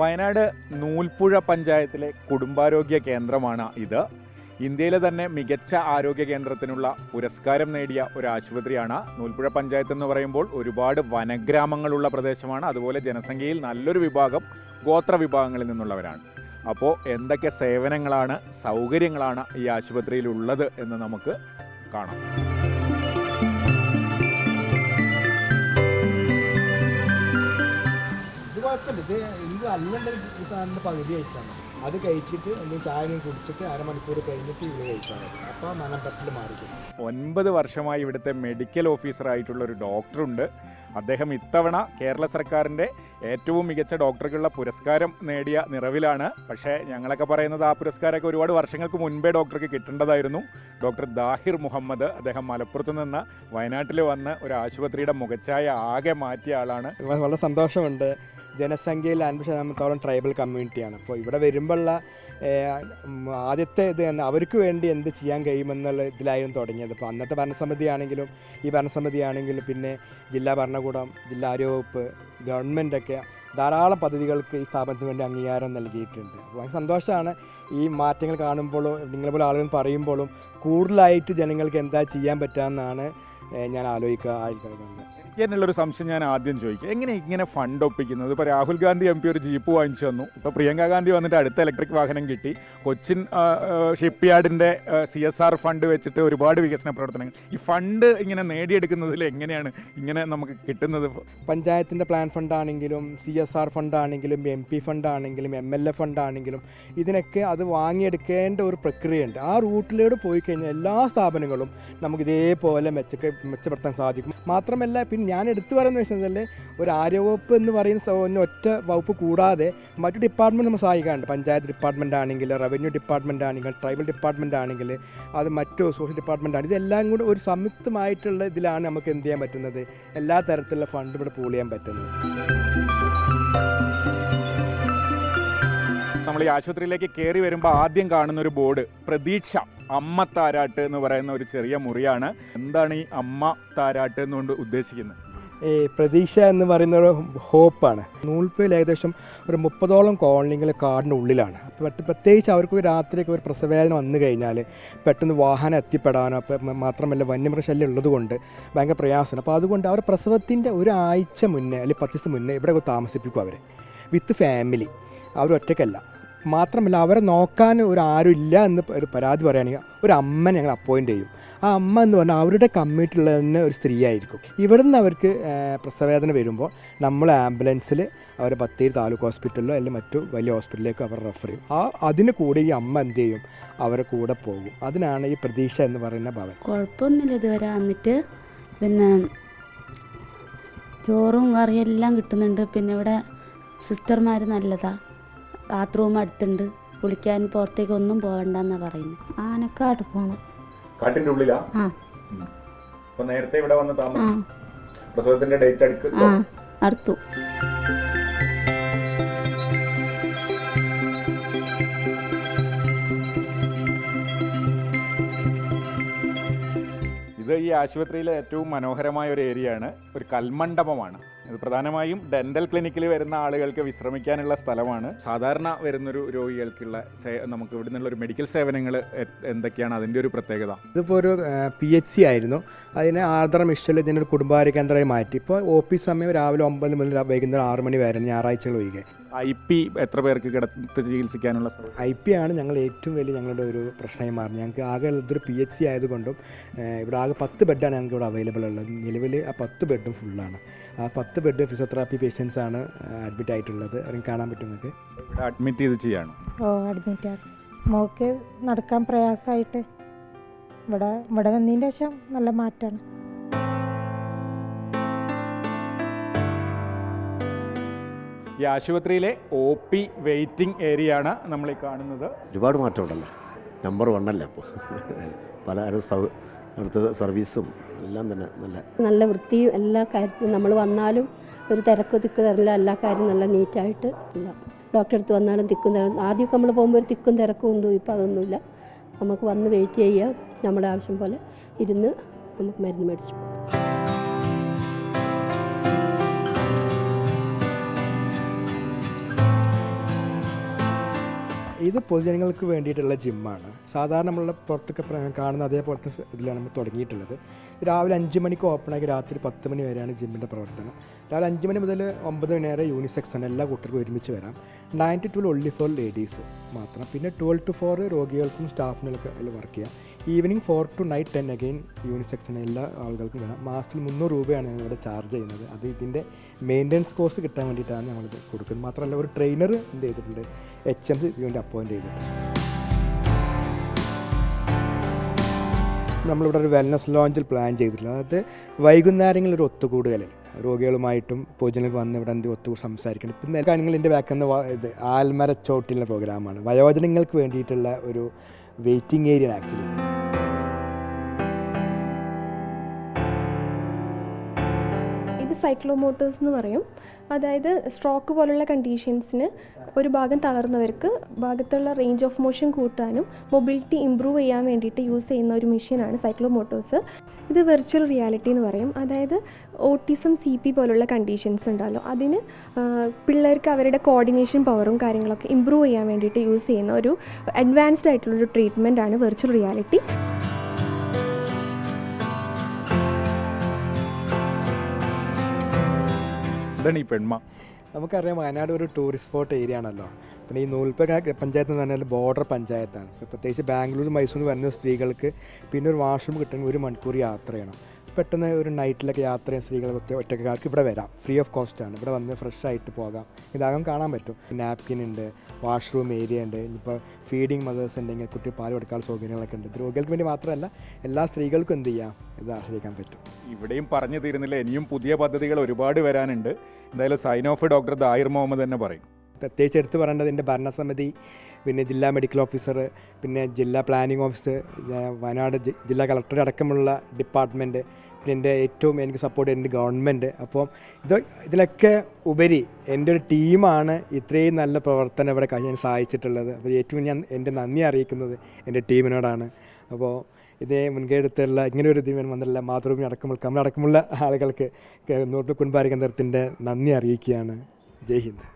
വയനാട് നൂൽപ്പുഴ പഞ്ചായത്തിലെ കുടുംബാരോഗ്യ കേന്ദ്രമാണ് ഇത്. ഇന്ത്യയിലെ തന്നെ മികച്ച ആരോഗ്യ കേന്ദ്രത്തിനുള്ള പുരസ്കാരം നേടിയ ഒരു ആശുപത്രിയാണ്. നൂൽപ്പുഴ പഞ്ചായത്ത് എന്ന് പറയുമ്പോൾ ഒരുപാട് വനഗ്രാമങ്ങളുള്ള പ്രദേശമാണ്. അതുപോലെ ജനസംഖ്യയിൽ നല്ലൊരു വിഭാഗം ഗോത്ര വിഭാഗങ്ങളിൽ നിന്നുള്ളവരാണ്. അപ്പോൾ എന്തൊക്കെ സേവനങ്ങളാണ്, സൗകര്യങ്ങളാണ് ഈ ആശുപത്രിയിൽ ഉള്ളത് എന്ന് നമുക്ക് കാണാം. ഇത് അല്ലണ്ട സാധനത്തിൻ്റെ പകുതി കഴിച്ചാൽ മതി. അത് കഴിച്ചിട്ട് എന്തെങ്കിലും ചായ കുടിച്ചിട്ട് അരമണിക്കൂർ കഴിഞ്ഞിട്ട് ഇത് കഴിച്ചാൽ മതി. അപ്പോൾ മനംപറ്റൽ മാറിക്കും. 9 വർഷമായി ഇവിടുത്തെ മെഡിക്കൽ ഓഫീസറായിട്ടുള്ള ഒരു ഡോക്ടറുണ്ട്. അദ്ദേഹം ഇത്തവണ കേരള സർക്കാരിൻ്റെ ഏറ്റവും മികച്ച ഡോക്ടർക്കുള്ള പുരസ്കാരം നേടിയ നിറവിലാണ്. പക്ഷേ ഞങ്ങളൊക്കെ പറയുന്നത് ആ പുരസ്കാരമൊക്കെ ഒരുപാട് വർഷങ്ങൾക്ക് മുൻപേ ഡോക്ടർക്ക് കിട്ടേണ്ടതായിരുന്നു. ഡോക്ടർ ദാഹിർ മുഹമ്മദ്, അദ്ദേഹം മലപ്പുറത്ത് നിന്ന് വയനാട്ടിൽ വന്ന് ഒരു ആശുപത്രിയുടെ മുഖച്ഛായ ആകെ മാറ്റിയ ആളാണ്. വളരെ സന്തോഷമുണ്ട്. ജനസംഖ്യയിൽ 50% ട്രൈബൽ കമ്മ്യൂണിറ്റിയാണ്. അപ്പോൾ ഇവിടെ വരുമ്പോഴുള്ള ആദ്യത്തെ ഇത് തന്നെ അവർക്ക് വേണ്ടി എന്ത് ചെയ്യാൻ കഴിയുമെന്നുള്ള ഇതിലായിരുന്നു തുടങ്ങിയത്. അപ്പോൾ അന്നത്തെ ഭരണസമിതി ആണെങ്കിലും ഈ ഭരണസമിതി ആണെങ്കിലും പിന്നെ ജില്ലാ ഭരണകൂടം, ജില്ലാ ആരോഗ്യവകുപ്പ്, ഗവൺമെൻറ്റൊക്കെ ധാരാളം പദ്ധതികൾക്ക് ഈ സ്ഥാപനത്തിന് വേണ്ടി അംഗീകാരം നൽകിയിട്ടുണ്ട്. അപ്പോൾ ഭയങ്കര സന്തോഷമാണ് ഈ മാറ്റങ്ങൾ കാണുമ്പോഴും നിങ്ങളെപ്പോലെ ആളുകൾ പറയുമ്പോഴും കൂടുതലായിട്ട് ജനങ്ങൾക്ക് എന്താ ചെയ്യാൻ പറ്റാമെന്നാണ് ഞാൻ ആലോചിക്കുന്നത്. എന്നുള്ളൊരു സംശയം ഞാൻ ആദ്യം ചോദിക്കുക, എങ്ങനെ ഇങ്ങനെ ഫണ്ട് ഒപ്പിക്കുന്നത്? ഇപ്പോൾ രാഹുൽ ഗാന്ധി MP ഒരു ജീപ്പ് വാങ്ങിച്ചു തന്നു. ഇപ്പോൾ പ്രിയങ്ക ഗാന്ധി വന്നിട്ട് അടുത്ത ഇലക്ട്രിക് വാഹനം കിട്ടി. കൊച്ചിൻ ഷിപ്പ് യാർഡിൻ്റെ CSR ഫണ്ട് വെച്ചിട്ട് ഒരുപാട് വികസന പ്രവർത്തനങ്ങൾ. ഈ ഫണ്ട് ഇങ്ങനെ നേടിയെടുക്കുന്നതിൽ എങ്ങനെയാണ് ഇങ്ങനെ നമുക്ക് കിട്ടുന്നത്? പഞ്ചായത്തിൻ്റെ പ്ലാൻ ഫണ്ടാണെങ്കിലും CSR ഫണ്ടാണെങ്കിലും MP ഫണ്ടാണെങ്കിലും MLA ഫണ്ടാണെങ്കിലും ഇതിനൊക്കെ അത് വാങ്ങിയെടുക്കേണ്ട ഒരു പ്രക്രിയയുണ്ട്. ആ റൂട്ടിലൂടെ പോയി കഴിഞ്ഞാൽ എല്ലാ സ്ഥാപനങ്ങളും നമുക്ക് ഇതേപോലെ മെച്ചപ്പെടുത്താൻ സാധിക്കും. മാത്രമല്ല പിന്നെ ഞാൻ എടുത്തു പറയുന്നത് വെച്ചാൽ ഒരു ആരോഗ്യവകുപ്പ് എന്ന് പറയുന്ന ഒറ്റ വകുപ്പ് കൂടാതെ മറ്റു ഡിപ്പാർട്ട്മെൻറ്റ് നമ്മൾ സഹായിക്കാറുണ്ട്. പഞ്ചായത്ത് ഡിപ്പാർട്ട്മെൻറ്റ് ആണെങ്കിൽ, റവന്യൂ ഡിപ്പാർട്ട്മെൻറ്റ് ആണെങ്കിൽ, ട്രൈബൽ ഡിപ്പാർട്ട്മെൻറ്റ് ആണെങ്കിൽ, അത് മറ്റു സോഷ്യൽ ഡിപ്പാർട്ട്മെൻറ്റ് ആണ്. ഇതെല്ലാം കൂടി ഒരു സംയുക്തമായിട്ടുള്ള ഇതിലാണ് നമുക്ക് എന്ത് ചെയ്യാൻ പറ്റുന്നത്, എല്ലാ തരത്തിലുള്ള ഫണ്ട് ഇവിടെ പൂൾ ചെയ്യാൻ പറ്റുന്നത്. നമ്മൾ ഈ ആശുപത്രിയിലേക്ക് കയറി വരുമ്പോൾ ആദ്യം കാണുന്ന ഒരു ബോർഡ് പ്രതീക്ഷ അമ്മ താരാട്ട് എന്ന് പറയുന്ന ഒരു ചെറിയ മുറിയാണ്. എന്താണ് ഈ അമ്മ താരാട്ട് എന്നുകൊണ്ട് ഉദ്ദേശിക്കുന്നത്? പ്രതീക്ഷ എന്ന് പറയുന്ന ഒരു ഹോപ്പാണ്. നൂൽപ്പുഴയിൽ ഏകദേശം ഒരു 30ഓളം കോളനികൾ കാടിൻ്റെ ഉള്ളിലാണ്. അപ്പോൾ പ്രത്യേകിച്ച് അവർക്ക് രാത്രിയൊക്കെ ഒരു പ്രസവവേദന വന്നു കഴിഞ്ഞാൽ പെട്ടെന്ന് വാഹനം എത്തിപ്പെടാനോ മാത്രമല്ല വന്യമൃഗശല്യം ഉള്ളതുകൊണ്ട് ഭയങ്കര പ്രയാസമാണ്. അപ്പോൾ അതുകൊണ്ട് അവർ പ്രസവത്തിൻ്റെ ഒരാഴ്ച മുന്നേ അല്ലെങ്കിൽ 10 ദിവസം മുന്നേ ഇവിടെ താമസിപ്പിക്കും അവരെ വിത്ത് ഫാമിലി. അവർ ഒറ്റയ്ക്കല്ല. മാത്രമല്ല അവരെ നോക്കാൻ ഒരു ആരും ഇല്ല എന്ന് ഒരു പരാതി പറയുകയാണെങ്കിൽ ഒരു അമ്മ ഞങ്ങൾ അപ്പോയിൻ്റ് ചെയ്യും. ആ അമ്മ എന്ന് പറഞ്ഞാൽ അവരുടെ കമ്മ്യൂണിറ്റിയുള്ള തന്നെ ഒരു സ്ത്രീ ആയിരിക്കും. ഇവിടെ നിന്ന് അവർക്ക് പ്രസവവേദന വരുമ്പോൾ നമ്മൾ ആംബുലൻസിൽ അവരെ ബത്തേരി താലൂക്ക് ഹോസ്പിറ്റലിലോ അല്ലെങ്കിൽ മറ്റു വലിയ ഹോസ്പിറ്റലിലേക്കോ അവർ റെഫർ ചെയ്യും. അതിന് കൂടെ ഈ അമ്മ എന്ത് ചെയ്യും, അവരെ കൂടെ പോകും. അതിനാണ് ഈ പ്രതീക്ഷ എന്ന് പറയുന്ന ഭവൻ. കുഴപ്പമൊന്നുമില്ല ഇതുവരെ. എന്നിട്ട് പിന്നെ ചോറും കറിയെല്ലാം കിട്ടുന്നുണ്ട്. പിന്നെ ഇവിടെ സിസ്റ്റർമാർ നല്ലതാണ്. ബാത്റൂം അടുത്തുണ്ട്. കുളിക്കാൻ പുറത്തേക്ക് ഒന്നും പോകണ്ടെന്നാണ് പറയുന്നത്. ആനക്കാട് പോകണം. കാട്ടിന്റെ ഉള്ളിലാ? നേരത്തെ ഇവിടെ വന്ന് താമസം പ്രസവത്തിന്റെ ഡേറ്റ് അടുത്തു. ഇത് ഈ ആശുപത്രിയിലെ ഏറ്റവും മനോഹരമായ ഒരു ഏരിയയാണ്. ഒരു കൽമണ്ഡപമാണ്. ഇത് പ്രധാനമായും ഡെന്റൽ ക്ലിനിക്കിൽ വരുന്ന ആളുകൾക്ക് വിശ്രമിക്കാനുള്ള സ്ഥലമാണ്. സാധാരണ വരുന്നൊരു രോഗികൾക്കുള്ള നമുക്ക് ഇവിടെ നിന്നുള്ള മെഡിക്കൽ സേവനങ്ങൾ എന്തൊക്കെയാണ്, അതിൻ്റെ ഒരു പ്രത്യേകത? ഇതിപ്പോൾ ഒരു PHC ആയിരുന്നു. അതിനെ ആർദ്ര മിഷൽ ഇതിനൊരു കുടുംബാരോഗ്യ കേന്ദ്രമായി മാറ്റി. ഇപ്പോൾ OP സമയം രാവിലെ 9 മുതൽ വൈകുന്നേരം 6 മണി വരെ ഞായറാഴ്ചകൾ ഒഴികെ. IP എത്ര പേർക്ക് കിടത്തി ചികിത്സിക്കാനുള്ള? IP ആണ് ഞങ്ങൾ ഏറ്റവും വലിയ ഞങ്ങളുടെ ഒരു പ്രശ്നമായി മാറുന്നത്. ഞങ്ങൾക്ക് ആകെ ഉള്ളതൊരു PHC ആയതുകൊണ്ടും ഇവിടെ ആകെ 10 ബെഡാണ് ഞങ്ങൾക്ക് ഇവിടെ അവൈലബിൾ ഉള്ളത്. നിലവിൽ ആ 10 ബെഡും ഫുള്ളാണ്. ആ 10 ബെഡ് ഫിസിയോതെറാപ്പി പേഷ്യൻസ് ആണ് അഡ്മിറ്റ് ആയിട്ടുള്ളത്. അതിന് കാണാൻ പറ്റും നിങ്ങൾക്ക്. അഡ്മിറ്റ് ചെയ്ത് ചെയ്യാണ്? അഡ്മിറ്റ് ആണ്. മോക്ക് നടക്കാൻ പ്രയാസമായിട്ട് ഇവിടെ വന്നതിൻ്റെ ശേഷം നല്ല മാറ്റമാണ്. ഈ ആശുപത്രിയിലെ OP വെയിറ്റിംഗ് ഏരിയ ആണ് നമ്മൾ ഈ കാണുന്നത്. ഒരുപാട് മാറ്റമുണ്ടല്ലോ. നമ്പർ 1 അല്ല ഇപ്പോൾ. പല അടുത്ത സർവീസും എല്ലാം തന്നെ നല്ല വൃത്തിയും എല്ലാ കാര്യത്തിലും നമ്മൾ വന്നാലും ഒരു തിരക്ക് തരില്ല. എല്ലാ കാര്യവും നല്ല നീറ്റായിട്ട് ഇല്ല. ഡോക്ടറെ അടുത്ത് വന്നാലും തിക്കും തിരക്കും. ആദ്യമൊക്കെ നമ്മൾ പോകുമ്പോൾ ഒരു തിക്കും തിരക്കും ഉണ്ടോ, ഇപ്പോൾ അതൊന്നുമില്ല. നമുക്ക് വന്ന് വെയിറ്റ് ചെയ്യുക, നമ്മുടെ ആവശ്യം പോലെ ഇരുന്ന് നമുക്ക് മരുന്ന് മേടിച്ചു. ഇത് പൊതുജനങ്ങൾക്ക് വേണ്ടിയിട്ടുള്ള ജിമ്മാണ്. സാധാരണ നമ്മളുടെ പുറത്തൊക്കെ കാണുന്ന അതേപോലത്തെ ഇതിലാണ് നമ്മൾ തുടങ്ങിയിട്ടുള്ളത്. രാവിലെ 5 മണിക്ക് ഓപ്പണാക്കി രാത്രി 10 മണി വരെയാണ് ജിമ്മിൻ്റെ പ്രവർത്തനം. രാവിലെ 5 മണി മുതൽ 9 മണി വരെ യൂണിസെക്സ് ആണ്, എല്ലാ കുട്ടികൾക്കും ഒരുമിച്ച് വരാം. 9 to 12 only for ലേഡീസ് മാത്രം. പിന്നെ 12 to 4 രോഗികൾക്കും സ്റ്റാഫിനൊക്കെ അതിൽ വർക്ക് ചെയ്യാം. ഈവനിങ് 4 to night 10 അഗെയിൻ യൂണിസെക്സിന് എല്ലാ ആളുകൾക്കും വരാം. മാസത്തിൽ 300 രൂപയാണ് ഞങ്ങളിവിടെ ചാർജ് ചെയ്യുന്നത്. അത് ഇതിൻ്റെ മെയിൻ്റനൻസ് കോസ്റ്റ് കിട്ടാൻ വേണ്ടിയിട്ടാണ് ഞങ്ങളിത് കൊടുക്കുന്നത്. മാത്രമല്ല ഒരു ട്രെയിനർ എന്ത് ചെയ്തിട്ടുണ്ട്, HMC ഇതിനുവേണ്ടി അപ്പോയിൻറ്റ് ചെയ്തിട്ടുണ്ട്. നമ്മളിവിടെ ഒരു വെൽനസ് ലോഞ്ചിൽ പ്ലാൻ ചെയ്തിട്ടുള്ളത്. അതായത് വൈകുന്നേരങ്ങളിൽ ഒരു ഒത്തുകൂടുകലിൽ രോഗികളുമായിട്ടും പൊതുജനങ്ങൾക്ക് വന്ന് ഇവിടെ എന്ത് ഒത്തുകൂടി സംസാരിക്കണം. പിന്നെ കാര്യങ്ങൾ എൻ്റെ ബാക്കുന്ന ഇത് ആൽമര ചോട്ടിലുള്ള പ്രോഗ്രാമാണ്. വയോജനങ്ങൾക്ക് വേണ്ടിയിട്ടുള്ള ഒരു വെയിറ്റിംഗ് ഏരിയ ആക്ച്വലി. ഇത് സൈക്ലോമോട്ടോഴ്സ് എന്ന് പറയും. അതായത് സ്ട്രോക്ക് പോലുള്ള കണ്ടീഷൻസിന് ഒരു ഭാഗം തളർന്നവർക്ക് ഭാഗത്തുള്ള റേഞ്ച് ഓഫ് മോഷൻ കൂട്ടാനും മൊബിലിറ്റി ഇമ്പ്രൂവ് ചെയ്യാൻ വേണ്ടിയിട്ട് യൂസ് ചെയ്യുന്ന ഒരു മെഷീനാണ് സൈക്ലോമോട്ടോഴ്സ്. ഇത് വെർച്വൽ റിയാലിറ്റി എന്ന് പറയും. അതായത് ഓട്ടിസം, CP പോലുള്ള കണ്ടീഷൻസ് ഉണ്ടല്ലോ, അതിന് പിള്ളേർക്ക് അവരുടെ കോർഡിനേഷൻ പവറും കാര്യങ്ങളൊക്കെ ഇമ്പ്രൂവ് ചെയ്യാൻ വേണ്ടിയിട്ട് യൂസ് ചെയ്യുന്ന ഒരു അഡ്വാൻസ്ഡ് ആയിട്ടുള്ളൊരു ട്രീറ്റ്മെൻറ്റ് ആണ് വെർച്വൽ റിയാലിറ്റി. ഈ പെൺമ നമുക്കറിയാം വയനാട് ഒരു ടൂറിസ്റ്റ് സ്പോട്ട് ഏരിയ ആണല്ലോ. പിന്നെ ഈ നൂൽപ്പുഴ പഞ്ചായത്ത് എന്ന് പറഞ്ഞാൽ ബോർഡർ പഞ്ചായത്താണ്. പ്രത്യേകിച്ച് ബാംഗ്ലൂർ, മൈസൂർ വരുന്ന സ്ത്രീകൾക്ക് പിന്നെ ഒരു വാഷ്റൂം കിട്ടണമെങ്കിൽ 1 മണിക്കൂർ യാത്ര ചെയ്യണം. പെട്ടെന്ന് ഒരു നൈറ്റിലൊക്കെ യാത്ര ചെയ്യുന്ന സ്ത്രീകൾ ഒറ്റക്കാർക്ക് ഇവിടെ വരാം. ഫ്രീ ഓഫ് കോസ്റ്റാണ്. ഇവിടെ വന്ന് ഫ്രഷ് ആയിട്ട് പോകാം. ഇതാകാൻ കാണാൻ പറ്റും. നാപ്കിൻ ഉണ്ട്, വാഷ്റൂം ഏരിയ ഉണ്ട്. ഇപ്പോൾ ഫീഡിങ് മദേഴ്സ് ഉണ്ടെങ്കിൽ കുട്ടി പാൽ കൊടുക്കാനുള്ള സൗകര്യങ്ങളൊക്കെ ഉണ്ട്. ഇത് രോഗികൾക്ക് വേണ്ടി മാത്രമല്ല എല്ലാ സ്ത്രീകൾക്കും എന്ത് ചെയ്യാം, ഇത് ആശ്രയിക്കാൻ പറ്റും. ഇവിടെയും പറഞ്ഞു തീരുന്നില്ല, ഇനിയും പുതിയ പദ്ധതികൾ ഒരുപാട് വരാനുണ്ട്. എന്തായാലും sign of doctor Dahir Muhammad തന്നെ പറയും. പ്രത്യേകിച്ച് എടുത്ത് പറയേണ്ടത് എൻ്റെ ഭരണസമിതി, പിന്നെ ജില്ലാ മെഡിക്കൽ ഓഫീസർ, പിന്നെ ജില്ലാ പ്ലാനിംഗ് ഓഫീസർ, വയനാട് ജില്ലാ കളക്ടർ അടക്കമുള്ള ഡിപ്പാർട്ട്മെൻറ്റ്, പിന്നെ എൻ്റെ ഏറ്റവും എനിക്ക് സപ്പോർട്ട് ചെയ്യുന്നത് ഗവൺമെൻറ്. അപ്പം ഇതിലൊക്കെ ഉപരി എൻ്റെ ഒരു ടീമാണ് ഇത്രയും നല്ല പ്രവർത്തനം ഇവിടെ കഴിയാൻ സഹായിച്ചിട്ടുള്ളത്. അപ്പോൾ ഏറ്റവും ഞാൻ എൻ്റെ നന്ദി അറിയിക്കുന്നത് എൻ്റെ ടീമിനോടാണ്. അപ്പോൾ ഇതേ മുൻകൈ എടുത്തുള്ള ഇങ്ങനെ ഒരു ഇതിന് വന്നിട്ടുള്ള മാതൃഭൂമി അടക്കമുള്ള കമലടക്കമുള്ള ആളുകൾക്ക് നൂൽപ്പുഴ കുടുംബാരോഗ്യ കേന്ദ്രത്തിൻ്റെ നന്ദി അറിയിക്കുകയാണ്. ജയ് ഹിന്ദ്.